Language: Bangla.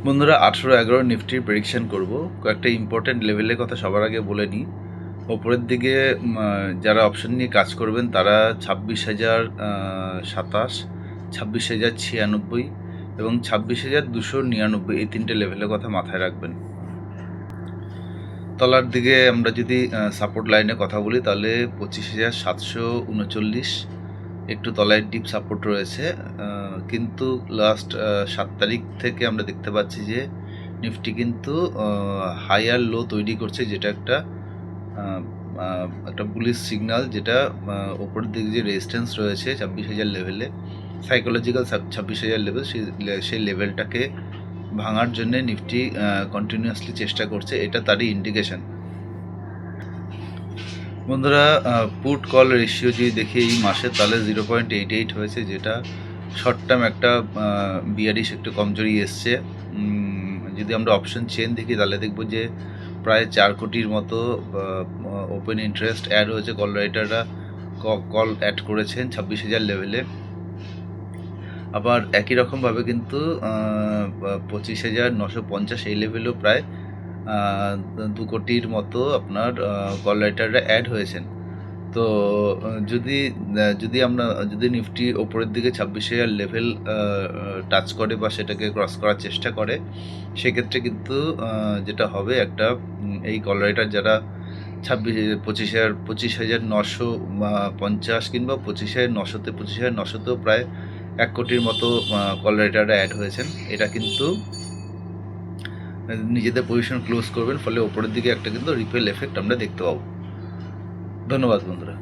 বন্ধুরা 18-11 নিফটির প্রেডিকশন করব। কয়েকটা ইম্পর্টেন্ট লেভেলের কথা সবার আগে বলে নিই। ওপরের দিকে যারা অপশন নিয়ে কাজ করবেন তারা 26,027, 26,096 এবং 26,299 এই তিনটে লেভেলের কথা মাথায় রাখবেন। তলার দিকে আমরা যদি সাপোর্ট লাইনে কথা বলি তাহলে 25,739 একটু তলায় ডিপ সাপোর্ট রয়েছে, কিন্তু লাস্ট 7 তারিখ থেকে আমরা দেখতে পাচ্ছি যে নিফটি কিন্তু হায়ার লো তৈরি করছে, যেটা একটা বুলিশ সিগন্যাল, যেটা ওপরের দিকে যে রেজিস্ট্যান্স রয়েছে 26,000 লেভেলে, সাইকোলজিক্যাল 26,000 লেভেল, সেই লেভেলটাকে ভাঙার জন্য নিফটি কন্টিনিউয়াসলি চেষ্টা করছে, এটা তারই ইন্ডিকেশন। বন্ধুরা, পুট কল রেশিও যদি দেখি এই মাসে তাহলে 0.88 হয়েছে, যেটা শর্ট টার্ম একটা বিয়ারিশ একটু কমজোরি এসছে। যদি আমরা অপশন চেন দেখি তাহলে দেখব যে প্রায় 4 কোটির মতো ওপেন ইন্টারেস্ট অ্যাড হয়েছে, কল রাইটাররা কল অ্যাড করেছেন 26,000 লেভেলে। আবার একই রকমভাবে কিন্তু 25,950 এই লেভেলেও প্রায় 2 কোটির মতো আপনার কল রাইটাররা অ্যাড হয়েছেন। তো যদি নিফটি ওপরের দিকে 26,000 লেভেল টাচ করে বা সেটাকে ক্রস করার চেষ্টা করে, সেক্ষেত্রে কিন্তু যেটা হবে একটা এই কল রাইটার যারা 25,950 কিংবা 25,900তেও প্রায় 1 কোটির মতো কল রাইটাররা অ্যাড হয়েছেন, এটা কিন্তু নিজেদের পজিশন ক্লোজ করবেন, ফলে ওপরের দিকে একটা কিন্তু রিপেল এফেক্ট আমরা দেখতে পাবো। ধন্যবাদ বন্ধুরা।